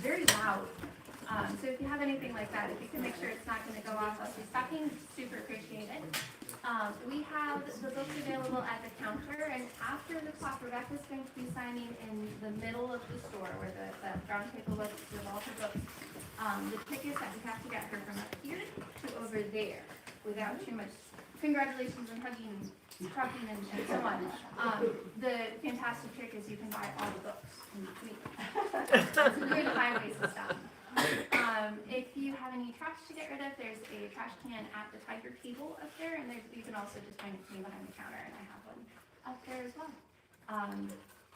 Very loud. So if you have anything like that, if you can make sure it's not going to go off while she's talking, super appreciate it. We have the books available at the counter, and after the talk, Rebecca's going to be signing in the middle of the store where the brown paper looks with all her books. The tickets that we have to get her from up here to over there without too much congratulations and hugging and trucking and so on. The fantastic trick is you can buy all the books in between. It's good highway system. If you have any trash to get rid of, there's a trash can at the Tiger table up there, and you can also just find it clean behind the counter, and I have one up there as well.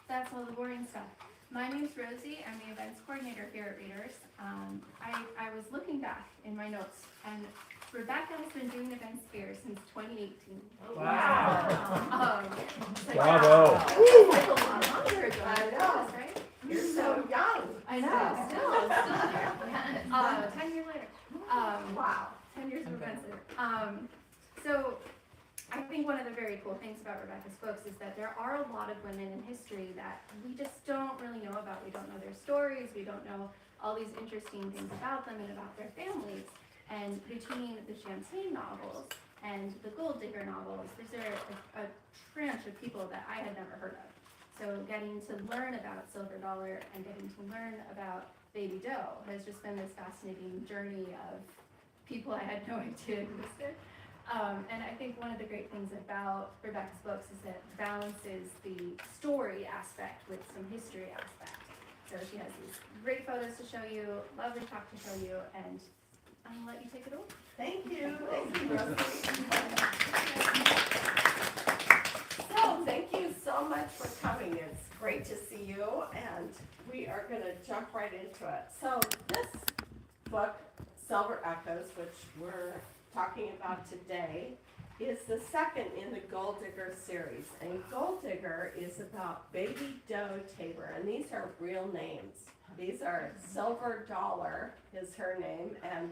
That's all the boring stuff. My name's Rosie. I'm the events coordinator here at Readers. I was looking back in my notes, and Rebecca has been doing events here since 2018. Wow. Bravo. Like a lot longer ago. I know. Right? You're so young. I know. Still there. 10 years later. Wow. 10 years of events later. So I think one of the very cool things about Rebecca's books is that there are a lot of women in history that we just don't really know about. We don't know their stories. We don't know all these interesting things about them and about their families. And between the Champagne novels and the Gold Digger novels, there's a trench of people that I had never heard of. So getting to learn about Silver Dollar and getting to learn about Baby Doe has just been this fascinating journey of people I had no idea existed. And I think one of the great things about Rebecca's books is that it balances the story aspect with some history aspect. So she has these great photos to show you, lovely talk to show you, and I'll let you take it over. Thank you. Thank you, Rosie. So, thank you so much for coming. It's great to see you, and we are going to jump right into it. So, this book, Silver Echoes, which we're talking about today, is the second in the Gold Digger series. And Gold Digger is about Baby Doe Tabor, and these are real names. These are Silver Dollar is her name, and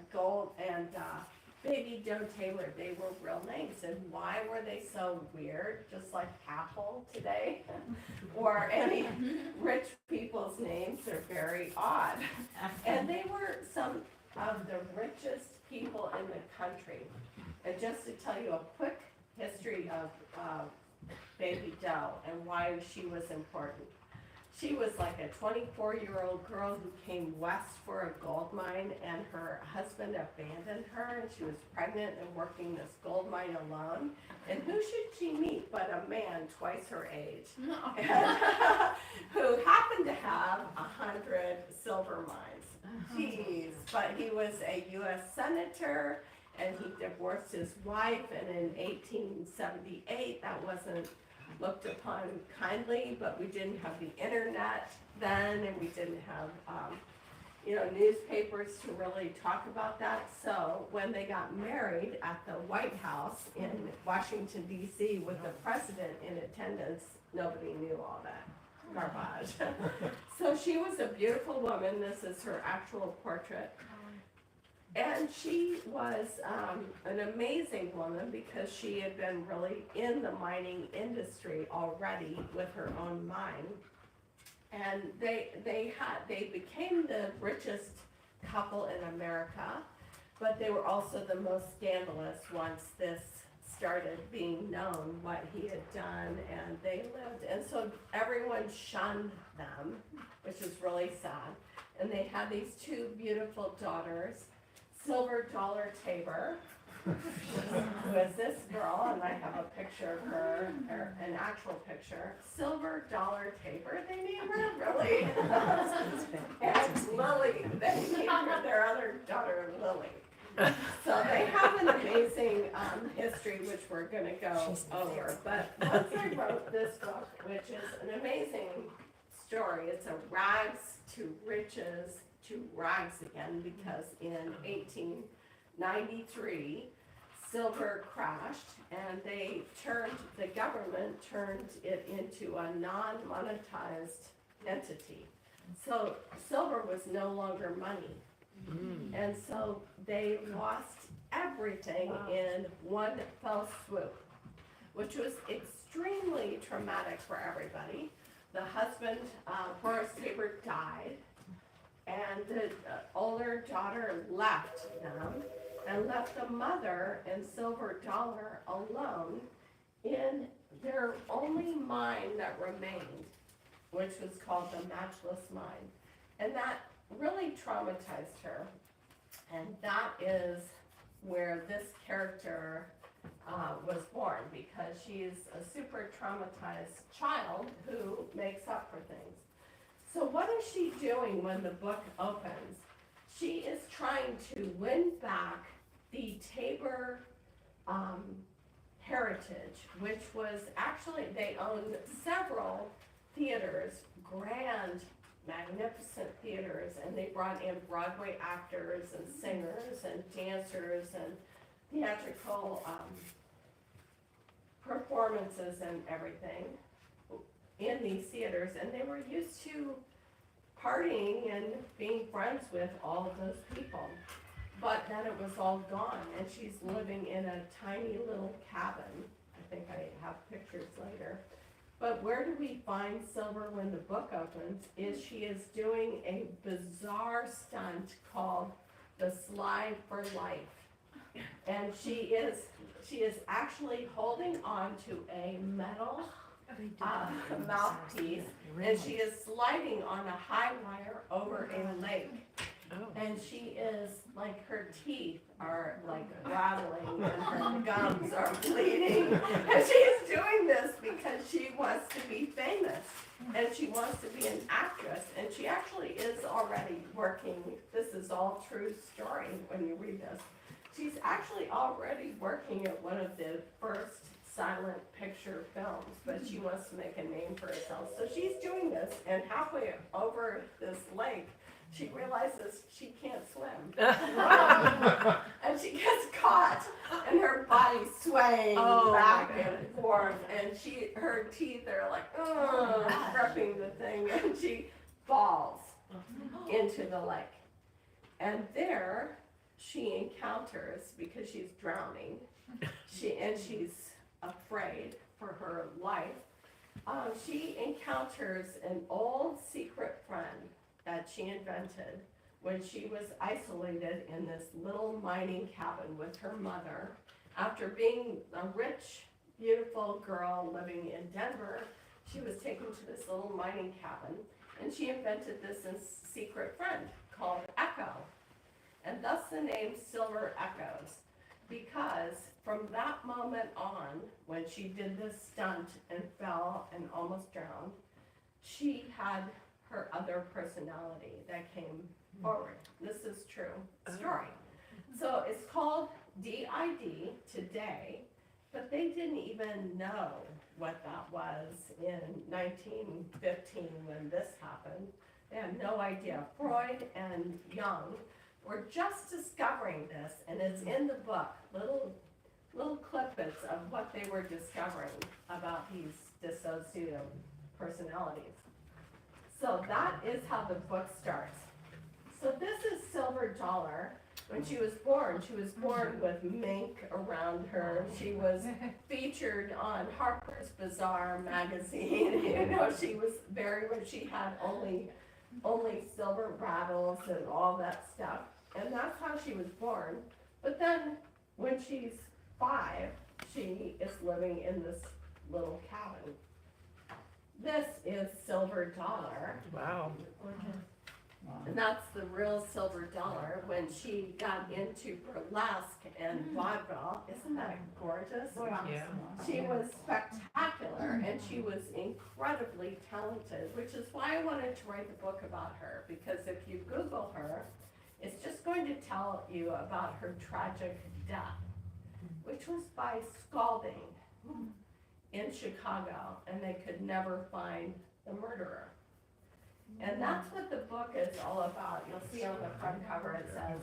Baby Doe Tabor, they were real names. And why were they so weird? Just like Apple today, or any rich people's names are very odd. And they were some of the richest people in the country. And just to tell you a quick history of Baby Doe and why she was important. She was like a 24-year-old girl who came west for a gold mine, and her husband abandoned her, and she was pregnant and working this gold mine alone. And who should she meet but a man twice her age, who happened to have 100 silver mines. Jeez, but he was a U.S. senator, and he divorced his wife, and in 1878, that wasn't looked upon kindly, but we didn't have the internet then, and we didn't have, newspapers to really talk about that. So when they got married at the White House in Washington, D.C., with the president in attendance, nobody knew all that garbage. So she was a beautiful woman. This is her actual portrait. And she was an amazing woman because she had been really in the mining industry already with her own mine. And they became the richest couple in America, but they were also the most scandalous once this started being known what he had done, and they lived. And so everyone shunned them, which is really sad. And they had these two beautiful daughters. Silver Dollar Tabor was this girl, and I have a picture of her, an actual picture. Silver Dollar Tabor, they named her, really? And Lily, they named her their other daughter, Lily. So they have an amazing history, which we're going to go over. But once I wrote this book, which is an amazing story, it's a rags to riches to rags again, because in 1893, silver crashed, and the government turned it into a non-monetized entity. So silver was no longer money. And so they lost everything in one fell swoop, which was extremely traumatic for everybody. The husband, Horace Tabor, died. died, and the older daughter left them and left the mother and Silver Dollar alone in their only mine that remained, which was called the Matchless Mine. And that really traumatized her. And that is where this character was born, because she is a super traumatized child who makes up for things. So what is she doing when the book opens? She is trying to win back the Tabor heritage, which was actually, they owned several theaters, grand, magnificent theaters, and they brought in Broadway actors and singers and dancers and theatrical performances and everything in these theaters, and they were used to partying and being friends with all of those people. But then it was all gone, and she's living in a tiny little cabin. I think I have pictures later. But where do we find Silver when the book opens? Is she is doing a bizarre stunt called the Slide for Life. And she is actually holding on to a metal mouthpiece, and she is sliding on a high wire over a lake. And she is, like, her teeth are like rattling and her gums are bleeding. And she is doing this because she wants to be famous and she wants to be an actress. And she actually is already working. This is all true story when you read this. She's actually already working at one of the first silent picture films, but she wants to make a name for herself. So she's doing this, and halfway over this lake, she realizes she can't swim. And she gets caught, and her body's swaying back and forth, and her teeth are like, gripping the thing, and she falls into the lake. And there she encounters, because she's drowning, she's afraid for her life, she encounters an old secret friend that she invented when she was isolated in this little mining cabin with her mother. After being a rich, beautiful girl living in Denver, she was taken to this little mining cabin, and she invented this secret friend called Echo. And thus the name Silver Echoes, because from that moment on, when she did this stunt and fell and almost drowned, she had her other personality that came forward. This is true story. So it's called DID today, but they didn't even know what that was in 1915 when this happened. They had no idea. Freud and Jung were just discovering this, and it's in the book, little clippets of what they were discovering about these dissociative personalities. So that is how the book starts. So this is Silver Dollar. When she was born with mink around her. She was featured on Harper's Bazaar magazine. You know, she was very rich. She had only silver rattles and all that stuff. And that's how she was born. But then when she's 5, she is living in this little cabin. This is Silver Dollar. Wow. And that's the real Silver Dollar when she got into burlesque and vaudeville. Isn't that gorgeous? Yeah. She was spectacular, and she was incredibly talented, which is why I wanted to write the book about her, because if you Google her, it's just going to tell you about her tragic death, which was by scalding in Chicago, and they could never find the murderer. And that's what the book is all about. You'll see on the front cover it says,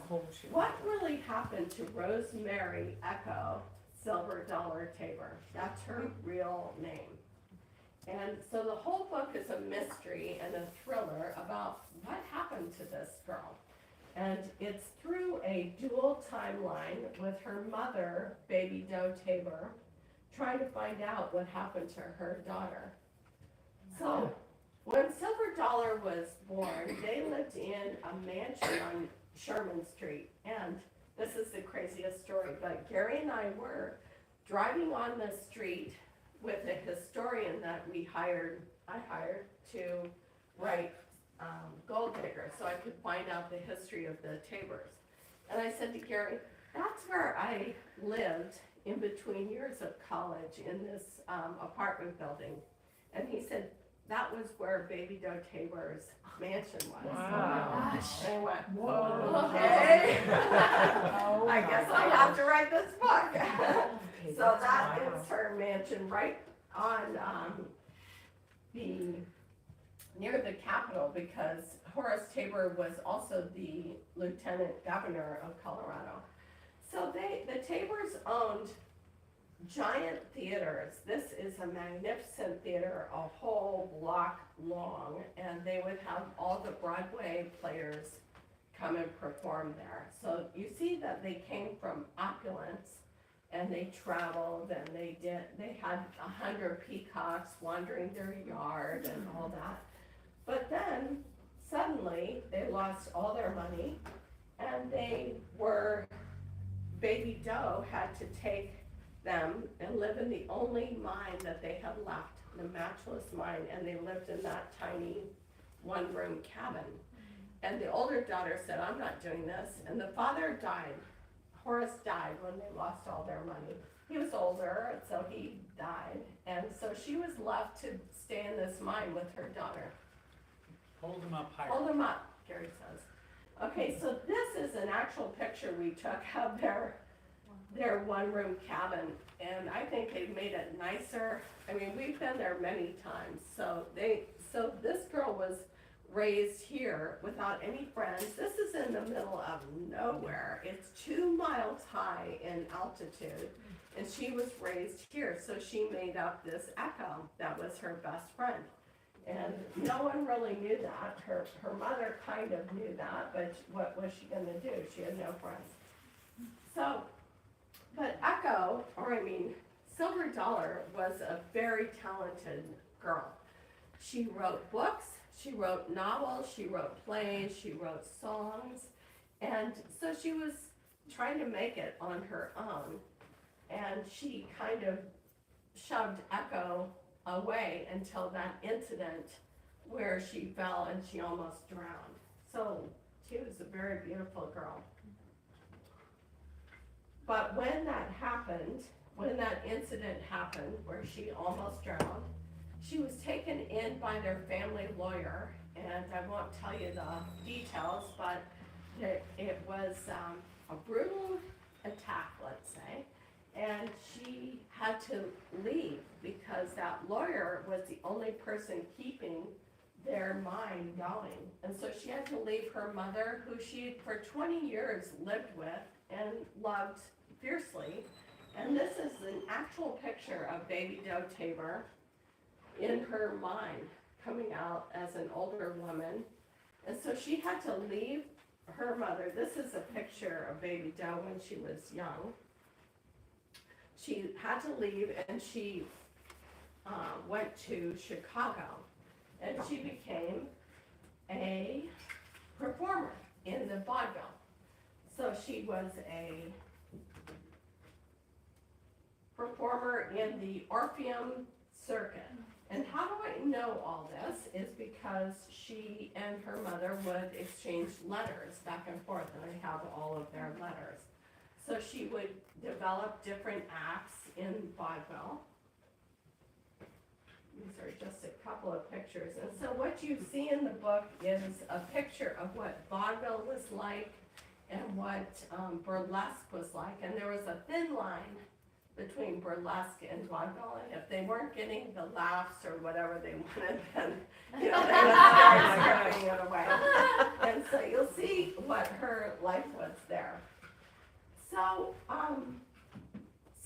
what really happened to Rosemary Echo Silver Dollar Tabor? That's her real name. And so the whole book is a mystery and a thriller about what happened to this girl. And it's through a dual timeline with her mother, Baby Doe Tabor, trying to find out what happened to her daughter. So When Silver Dollar was born, they lived in a mansion on Sherman Street. And this is the craziest story, but Gary and I were driving on the street with a historian that I hired to write Gold Digger, so I could find out the history of the Tabors. And I said to Gary, that's where I lived in between years of college in this apartment building. And he said, that was where Baby Doe Tabor's mansion was. Wow. And I went, Whoa. okay. Oh I my guess I God. have to write this book. Okay, So that's that wild. is her mansion right on near the Capitol, because Horace Tabor was also the lieutenant governor of Colorado. So the Tabors owned giant theaters. This is a magnificent theater, a whole block long, and they would have all the Broadway players come and perform there. So you see that they came from opulence, and they traveled, and they had 100 peacocks wandering their yard and all that. But then suddenly they lost all their money, and Baby Doe had to take them and live in the only mine that they had left, the Matchless Mine, and they lived in that tiny one-room cabin. And the older daughter said, I'm not doing this, and the father died. Horace died when they lost all their money. He was older, and so he died, and so she was left to stay in this mine with her daughter. Hold them up higher. Hold them up, Gary says. Okay, so this is an actual picture we took of their one-room cabin, and I think they've made it nicer. I mean, we've been there many times. So this girl was raised here without any friends. This is in the middle of nowhere. It's 2 miles high in altitude, and she was raised here. So she made up this Echo that was her best friend. And no one really knew that. Her mother kind of knew that, but what was she gonna do? She had no friends. So, but Silver Dollar was a very talented girl. She wrote books, she wrote novels, she wrote plays, she wrote songs, and so she was trying to make it on her own. And she kind of shoved Echo away until that incident where she fell and she almost drowned. So she was a very beautiful girl. But when that incident happened where she almost drowned, she was taken in by their family lawyer, and I won't tell you the details, but it was a brutal attack, let's say. And she had to leave because that lawyer was the only person keeping their mind going. And so she had to leave her mother, who she for 20 years lived with and loved fiercely. And this is an actual picture of Baby Doe Tabor in her mind, coming out as an older woman. And so she had to leave her mother. This is a picture of Baby Doe when she was young. She had to leave, and she went to Chicago, and she became a performer in the vaudeville. So she was a performer in the Orpheum circuit. And how do I know all this is because she and her mother would exchange letters back and forth, and I have all of their letters. So she would develop different acts in vaudeville. These are just a couple of pictures. And so what you see in the book is a picture of what vaudeville was like and what burlesque was like. And there was a thin line between burlesque and vaudeville. And if they weren't getting the laughs or whatever they wanted, then they would start stripping it away. And so you'll see what her life was there. So,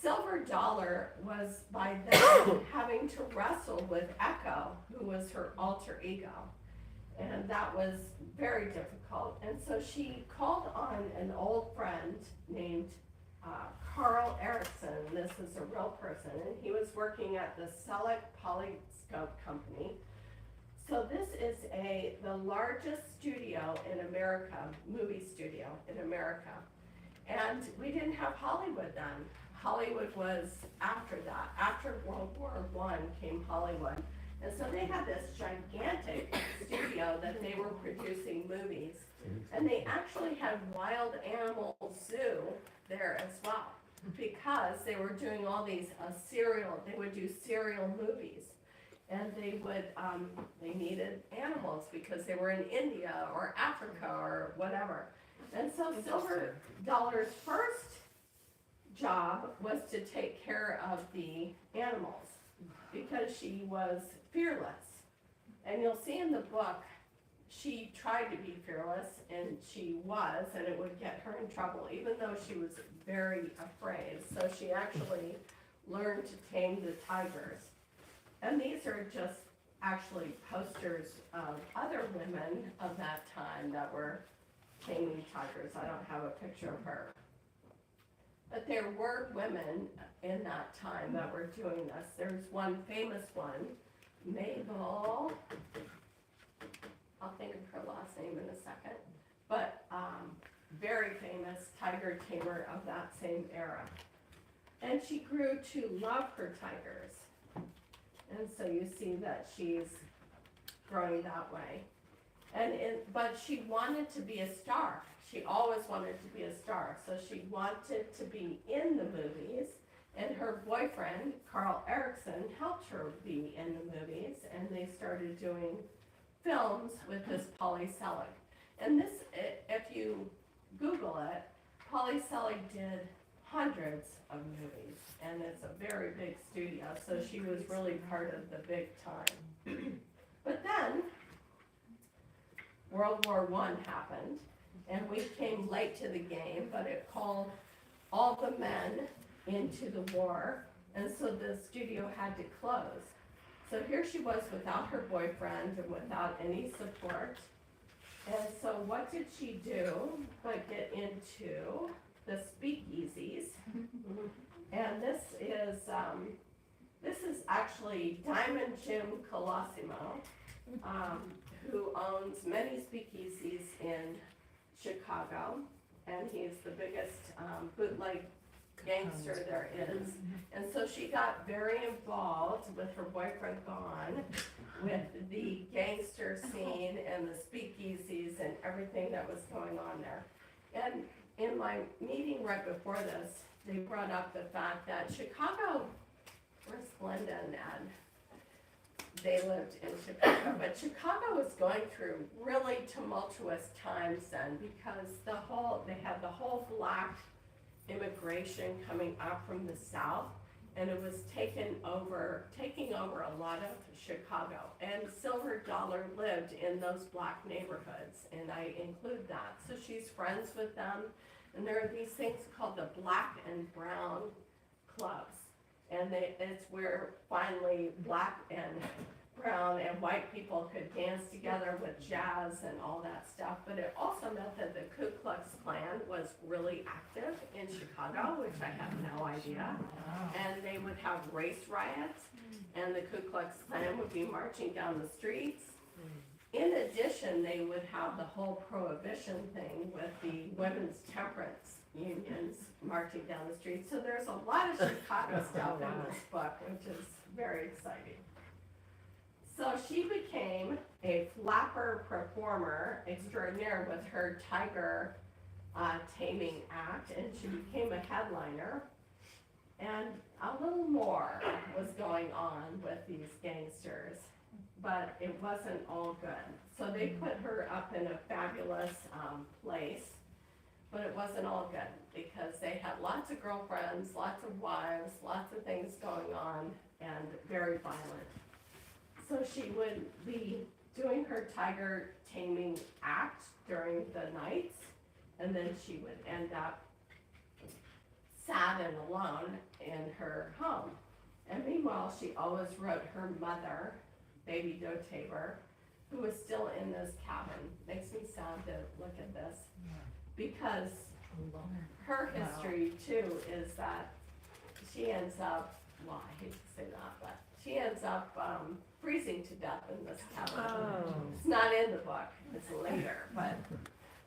Silver Dollar was by then having to wrestle with Echo, who was her alter ego. And that was very difficult. And so she called on an old friend named Carl Erickson. This is a real person, and he was working at the Selleck Polyscope Company. So this is the largest studio in America, movie studio in America. And we didn't have Hollywood then. Hollywood was after that. After World War I came Hollywood. And so they had this gigantic studio that they were producing movies. And they actually had wild animal zoo there as well, because they were doing all these they would do serial movies. And they needed animals because they were in India or Africa or whatever. And so Silver Dollar's first job was to take care of the animals because she was fearless. And you'll see in the book, she tried to be fearless, and she was, and it would get her in trouble, even though she was very afraid. So she actually learned to tame the tigers. And these are just actually posters of other women of that time that were taming tigers. I don't have a picture of her. But there were women in that time that were doing this. There's one famous one, Mabel, I'll think of her last name in a second, but very famous tiger tamer of that same era. And she grew to love her tigers. And so you see that she's growing that way. But she wanted to be a star. She always wanted to be a star. So she wanted to be in the movies. And her boyfriend, Carl Erickson, helped her be in the movies. And they started doing films with this Polly Selig. And this, if you Google it, Polly Selig did hundreds of movies, and it's a very big studio, so she was really part of the big time. But then, World War I happened, and we came late to the game, but it called all the men into the war, and so the studio had to close. So here she was without her boyfriend and without any support. And so what did she do but get into the speakeasies? And this is actually Diamond Jim Colosimo, who owns many speakeasies in Chicago, and he's the biggest bootleg gangster there is. And so she got very involved with her boyfriend gone with the gangster scene and the speakeasies and everything that was going on there. And in my meeting right before this, they brought up the fact that Chicago, where's Glenda and Ed? They lived in Chicago, but Chicago was going through really tumultuous times then, because they had the whole black immigration coming up from the south, and it was taking over a lot of Chicago. And Silver Dollar lived in those black neighborhoods, and I include that. So she's friends with them, and there are these things called the Black and Brown clubs, and it's where finally black and brown and white people could dance together with jazz and all that stuff. But it also meant that the Ku Klux Klan was really active in Chicago, which I had no idea. And they would have race riots, and the Ku Klux Klan would be marching down the streets. In addition, they would have the whole prohibition thing with the women's temperance unions marching down the street. So there's a lot of Chicago stuff in this book, which is very exciting. So she became a flapper performer extraordinaire with her tiger taming act, and she became a headliner. And a little more was going on with these gangsters, but it wasn't all good. So they put her up in a fabulous place, but it wasn't all good because they had lots of girlfriends, lots of wives, lots of things going on, and very violent. So she would be doing her tiger taming act during the nights, and then she would end up sad and alone in her home. And meanwhile, she always wrote her mother, Baby Doe Tabor, who was still in this cabin. Makes me sad to look at this, because her history too is that she ends up, well, I hate to say that, but She ends up freezing to death in this cabin. Oh. It's not in the book, it's later, but,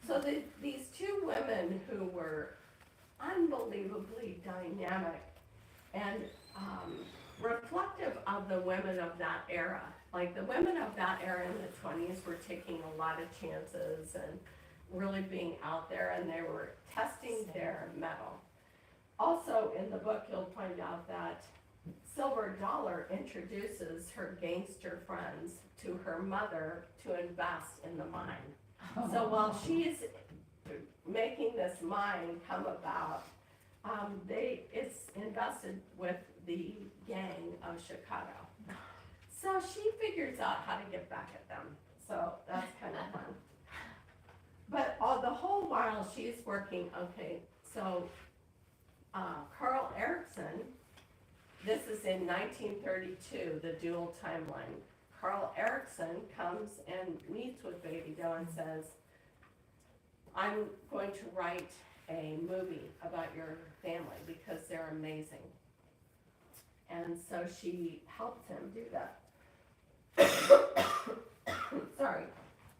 so these two women who were unbelievably dynamic and reflective of the women of that era. Like the women of that era in the 20s were taking a lot of chances and really being out there, and they were testing their mettle. Also in the book, you'll find out that Silver Dollar introduces her gangster friends to her mother to invest in the mine. So while she's making this mine come about, it's invested with the gang of Chicago. So she figures out how to get back at them. So that's kind of fun. But the whole while she's working, okay, so Carl Erickson, this is in 1932, the dual timeline. Carl Erickson comes and meets with Baby Doe and says, I'm going to write a movie about your family because they're amazing. And so she helped him do that. Sorry.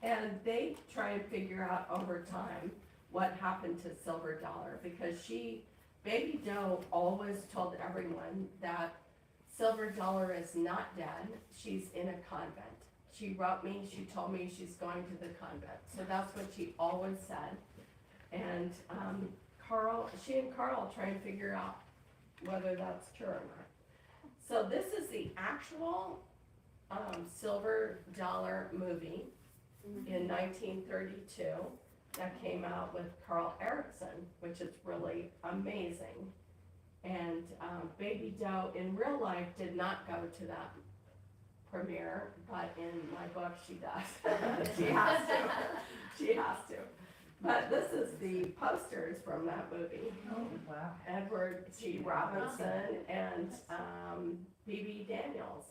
And they try and figure out over time what happened to Silver Dollar, because Baby Doe always told everyone that Silver Dollar is not dead, she's in a convent. She wrote me, she told me she's going to the convent. So that's what she always said. And she and Carl try and figure out whether that's true or not. So this is the actual Silver Dollar movie in 1932 that came out with Carl Erickson, which is really amazing. And Baby Doe in real life did not go to that premiere, but in my book she does. She has to. She has to. But this is the posters from that movie. Oh, wow. Edward G. Robinson and B.B. Daniels.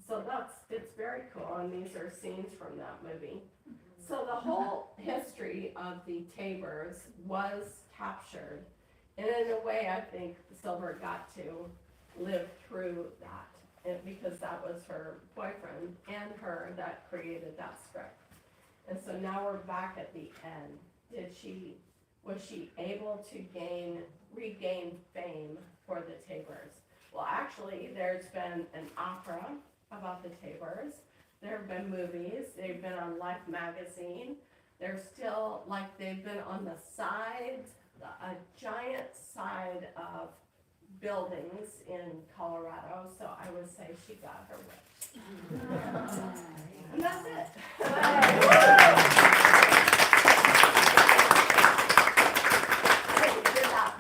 So it's very cool, and these are scenes from that movie. So the whole history of the Tabors was captured, and in a way I think Silver got to live through that, because that was her boyfriend and her that created that script. And so now we're back at the end. Was she able to regain fame for the Tabors? Well, actually, there's been an opera about the Tabors. There have been movies. They've been on Life magazine. They're still, they've been on the sides, a giant side of buildings in Colorado. So I would say she got her wish. And that's it.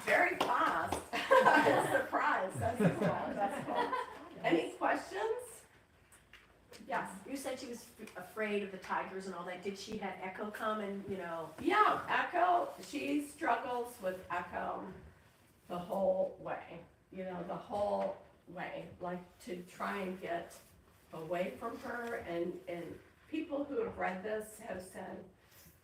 Very fast. Surprise. That's cool. That's cool. Any questions? Yes. You said she was afraid of the tigers and all that. Did she have Echo come and, Yeah, Echo, she struggles with Echo the whole way. The whole way. To try and get away from her. And people who have read this have said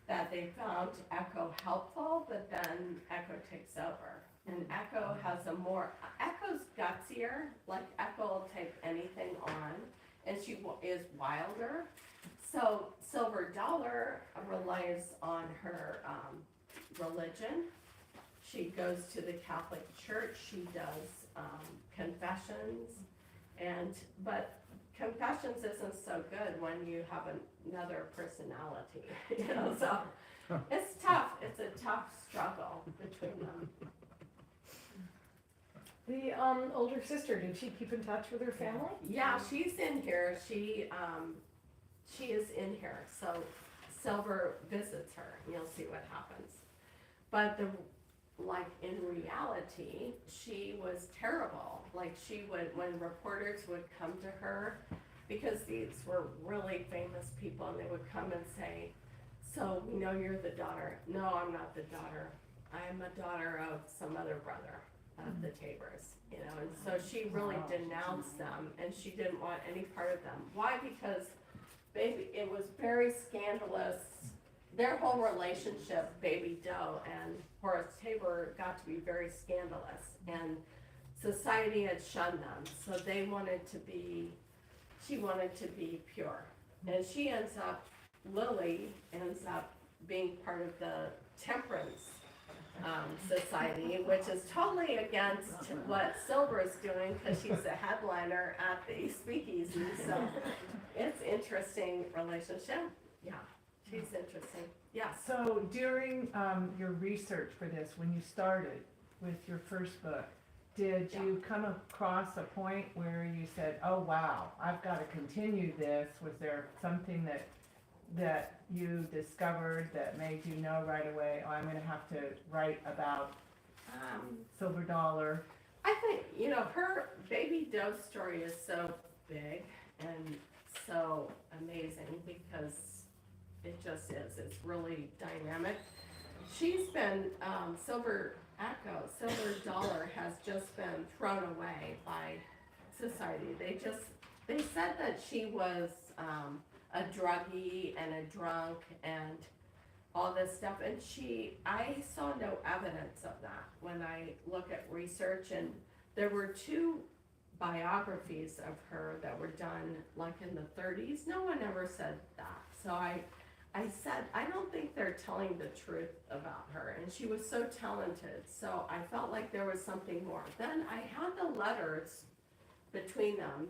that they found Echo helpful, but then Echo takes over. And Echo has Echo's gutsier, Echo will take anything on, and she is wilder. So Silver Dollar relies on her religion. She goes to the Catholic Church, she does confessions, but confessions isn't so good when you have another personality, so it's tough. It's a tough struggle between them. The older sister, did she keep in touch with her family? Yeah, she's in here. She is in here. So Silver visits her, and you'll see what happens. But in reality, she was terrible. She would, when reporters would come to her, because these were really famous people, and they would come and say, so we know you're the daughter. No, I'm not the daughter. I'm a daughter of some other brother of the Tabors, and so she really denounced them, and she didn't want any part of them. Why? Because it was very scandalous. Their whole relationship, Baby Doe and Horace Tabor, got to be very scandalous, and society had shunned them, so they wanted to be, she wanted to be pure. And she Lily ends up being part of the temperance society, which is totally against what Silver is doing, because she's a headliner at the speakeasy, so it's interesting relationship. Yeah, she's interesting. Yes. So during your research for this, when you started with your first book, did you come across a point where you said, oh wow, I've got to continue this? Was there something that you discovered that made you know right away, oh, I'm going to have to write about Silver Dollar? I think, her Baby Doe story is so big and so amazing because it just is. It's really dynamic. She's been, Silver Dollar has just been thrown away by society. They said that she was a druggie and a drunk and all this stuff, and I saw no evidence of that when I look at research, and there were 2 biographies of her that were done like in the 30s. No one ever said that. So I said, I don't think they're telling the truth about her, and she was so talented, so I felt like there was something more. Then I had the letters between them,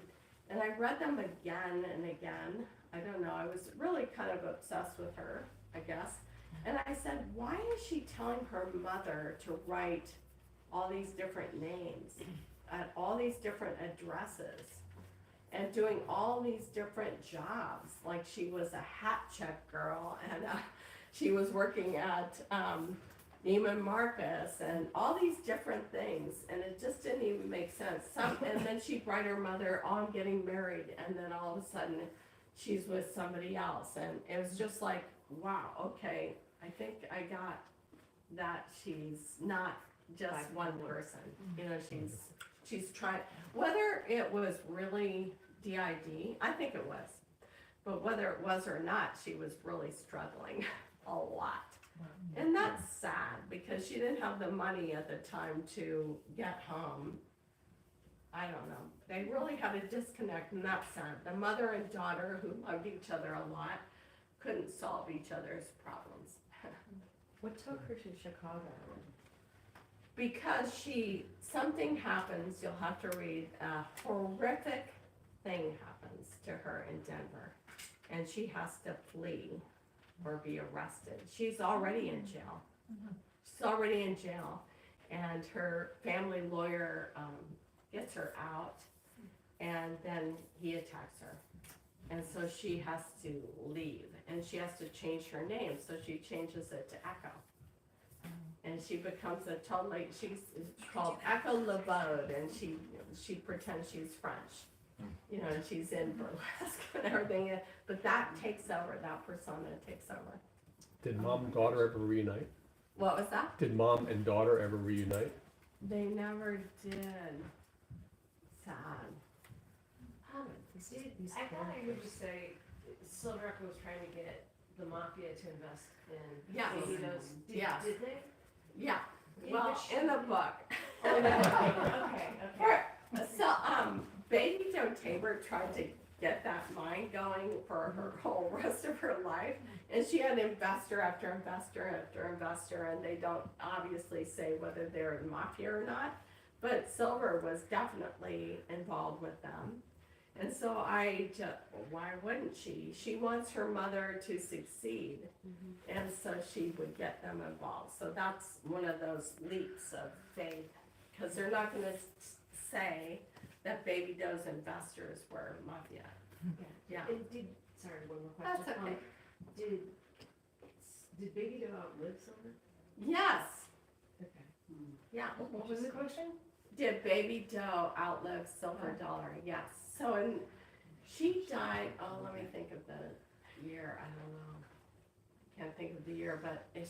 and I read them again and again. I don't know, I was really kind of obsessed with her, I guess. And I said, why is she telling her mother to write all these different names at all these different addresses and doing all these different jobs? Like she was a hat check girl, and she was working at Neiman Marcus and all these different things, and it just didn't even make sense. And then she'd write her mother, oh, I'm getting married, and then all of a sudden she's with somebody else, and it was just like, wow, okay, I think I got that she's not just one person. She's trying, whether it was really DID, I think it was, but whether it was or not, she was really struggling a lot. And that's sad because she didn't have the money at the time to get home. I don't know. They really had a disconnect, and that's sad. The mother and daughter, who loved each other a lot, couldn't solve each other's problems. What took her to Chicago? Because something happens, you'll have to read, a horrific thing happens to her in Denver, and she has to flee or be arrested. She's already in jail. She's already in jail, and her family lawyer gets her out, and then he attacks her. And so she has to leave, and she has to change her name, so she changes it to Echo. And she becomes she's called Echo Labode, and she pretends she's French. And she's in burlesque and everything, but that takes over, that persona takes over. Did mom and daughter ever reunite? What was that? Did mom and daughter ever reunite? They never did. Sad. I thought I heard you say Silver Echo was trying to get the mafia to invest in Yes. Baby Doe's. Yes. Did they? Yeah, well, in the book. Oh, no. Okay. So, Baby Doe Tabor tried to get that mine going for her whole rest of her life, and she had investor after investor after investor, and they don't obviously say whether they're in mafia or not, but Silver was definitely involved with them. And so why wouldn't she? She wants her mother to succeed, and so she would get them involved. So that's one of those leaps of faith, because they're not going to say that Baby Doe's investors were mafia. Yeah. Sorry, one more question. That's okay. Did Baby Doe outlive Silver? Yes. Okay. Yeah. What was the question? Did Baby Doe outlive Silver Dollar? Yes. So, and she died, let me think of the year, I don't know. Can't think of the year, but I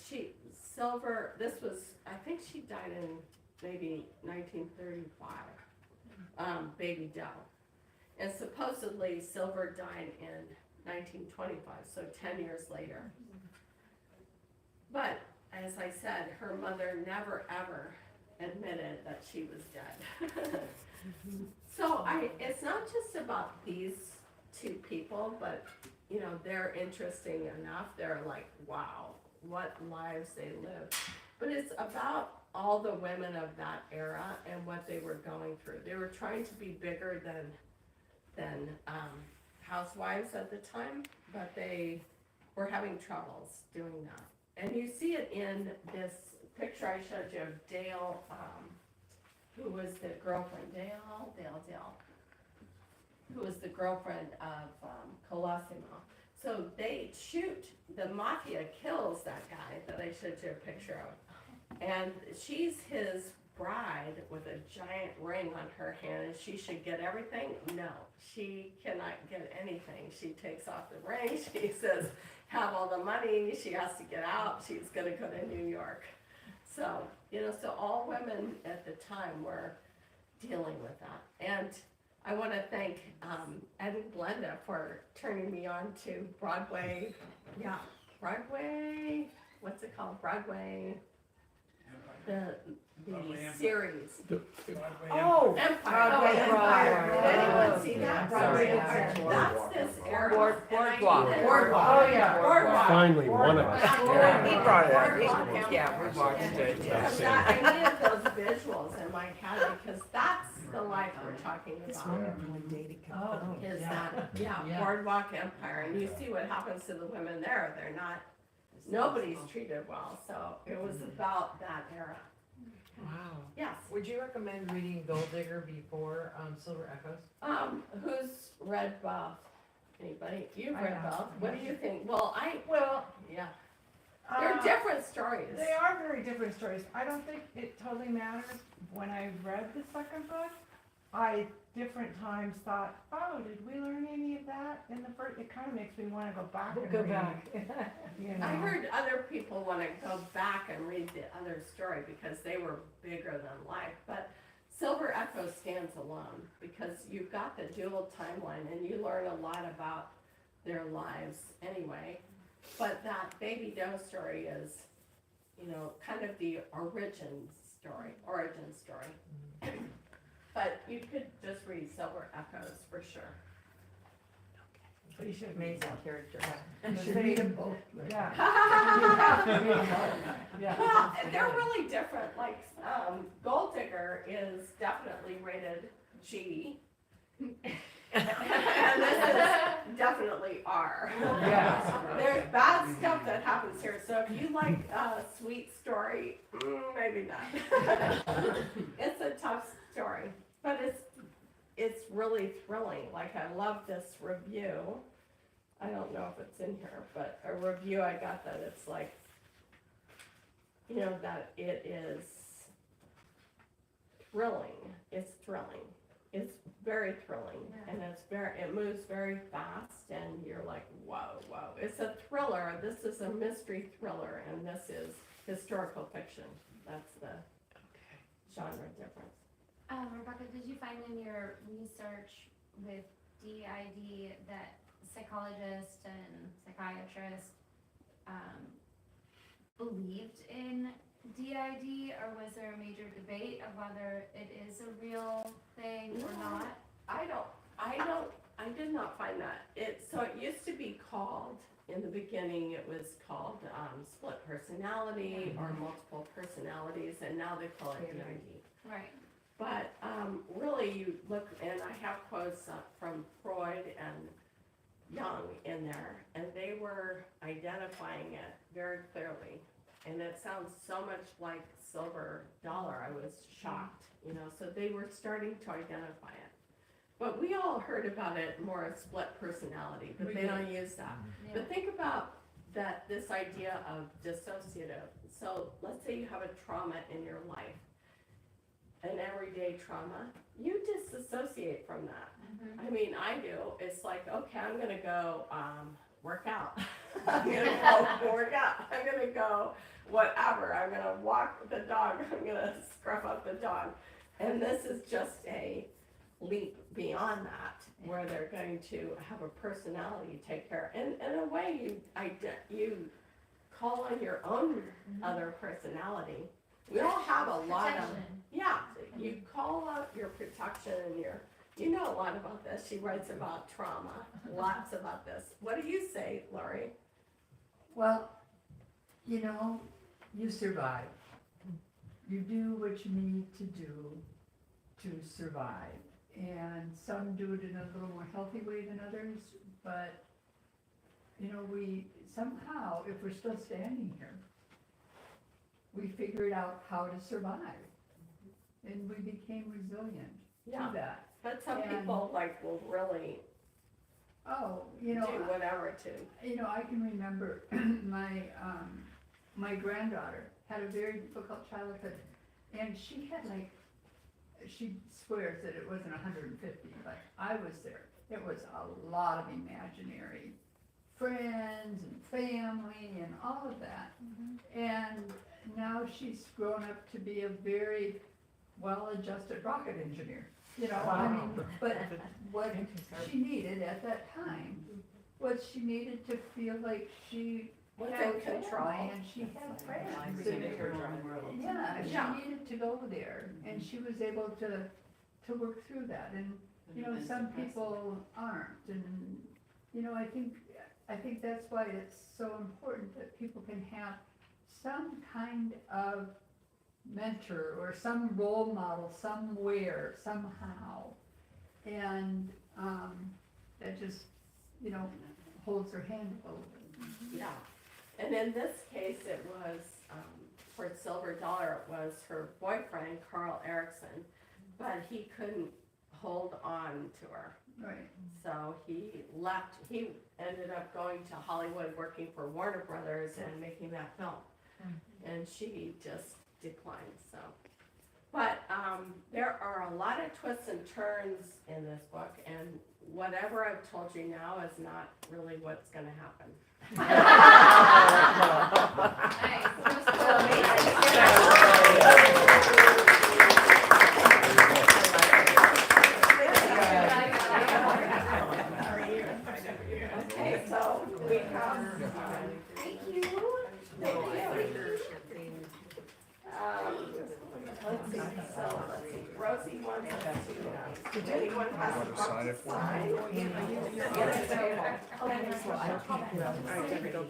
think she died in maybe 1935, Baby Doe. And supposedly Silver died in 1925, so 10 years later. But, as I said, her mother never ever admitted that she was dead. It's not just about these two people, but, you know, they're interesting enough. They're like, wow, what lives they lived. But it's about all the women of that era and what they were going through. They were trying to be bigger than housewives at the time, but they were having troubles doing that. And you see it in this picture I showed you of Dale, who was the girlfriend, Dale, who was the girlfriend of Colosimo. So they shoot, the mafia kills that guy that I showed you a picture of. And she's his bride with a giant ring on her hand, and she should get everything. No, she cannot get anything. She takes off the ring, she says, have all the money, she has to get out, she's gonna go to New York. So, you know, so all women at the time were dealing with that. And I want to thank Ed and Glenda for turning me on to Broadway. Yeah, Broadway. What's it called? Broadway. The series. Oh, Empire. Broadway Empire. Empire. Did anyone see that? Broadway Sorry. Empire. That's this era. Boardwalk. Boardwalk. Oh, yeah. Boardwalk. Finally, one of us. Yeah, he brought it up. Boardwalk Yeah, we watched it. Because Yeah. I needed those visuals in my head because that's the life we're talking about. Oh, Is yeah. that, yeah, Yeah. Boardwalk Empire, and you see what happens to the women there, they're not, nobody's treated well, so it was about that era. Wow. Yes, Would you recommend reading Gold Digger before Silver Echoes? who's read both? Anybody? You've I read have. both, what do you think? Well, Well, yeah, they're different stories. They are very different stories. I don't think it totally matters. When I read the second book, I different times thought, oh, did we learn any of that in the first? It kind of makes me want to go back and read. You know. I heard other people want to go back and read the other story because they were bigger than life, but Silver Echo stands alone because you've got the dual timeline and you learn a lot about their lives anyway. But that Baby Doe story is, you know, kind of the origin story. But you could just read Silver Echoes for sure. But you should Amazing character. You should read them both. Yeah. Yeah. Well, they're really different. Like, Gold Digger is definitely rated G. And this is definitely R. Yes. There's bad stuff that happens here, so if you like a sweet story, maybe not. It's a tough story, but it's really thrilling. Like, I love this review. I don't know if it's in here, but a review I got that it's like, you know, that it is thrilling. It's thrilling. It's very thrilling, and it moves very fast, and you're like, whoa. It's a thriller. This is a mystery thriller, and this is historical fiction. That's the genre difference. Rebecca, did you find in your research with DID that psychologists and psychiatrists believed in DID, or was there a major debate of whether it is a real thing or not? I did not find that. So it used to be called, in the beginning, it was called split personality or multiple personalities, and now they call it DID. Right. But really, you look, and I have quotes from Freud and Jung in there, and they were identifying it very clearly. And it sounds so much like Silver Dollar. I was shocked, you know, so they were starting to identify it. But we all heard about it more as split personality, but they don't use that. Yeah. But think about this idea of dissociative. So let's say you have a trauma in your life, an everyday trauma, you disassociate from that. Mm-hmm. I mean, I do. It's like, okay, I'm gonna go work out. I'm gonna go work out. I'm gonna go whatever. I'm gonna walk the dog. I'm gonna scruff up the dog. And this is just a leap beyond that, where they're going to have a personality take care. And in a way, you call on your own other personality We all have a lot of, Protection. yeah, you call out your protection and you know a lot about this. She writes about trauma, lots about this. What do you say, Lori? Well, you know, you survive. You do what you need to do to survive. And some do it in a little more healthy way than others, but, you know, we somehow, if we're still standing here, we figured out how to survive. And we became resilient Yeah. to that. But some And- people like will really Oh, do you know, whatever to. you know, I can remember my granddaughter had a very difficult childhood, and she had like, she swears that it wasn't 150, but I was there. It was a lot of imaginary friends and family and all of that. And now she's grown up to be a very well-adjusted rocket engineer. You know, I mean, but what she needed at that time was she needed to feel like she Was had in control. family and she had friends. and- Yeah, Yeah. she needed to go there, and she was able to work through that, and, you know, some people aren't, and, you know, I think that's why it's so important that people can have some kind of mentor or some role model somewhere, somehow, and, that just, you know, holds their hand a little bit. Yeah, and in this case, it was, for Silver Dollar, it was her boyfriend, Carl Erickson, but he couldn't hold on to her. Right. So he left, he ended up going to Hollywood, working for Warner Brothers and making that film. And she just declined, so. But, there are a lot of twists and turns in this book, and whatever I've told you now is not really what's gonna happen. Okay, so we have, thank you. Thank you. Let's see, so, let's see, Rosie wants us to, did anyone have to sign it for me?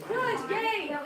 Good, yay!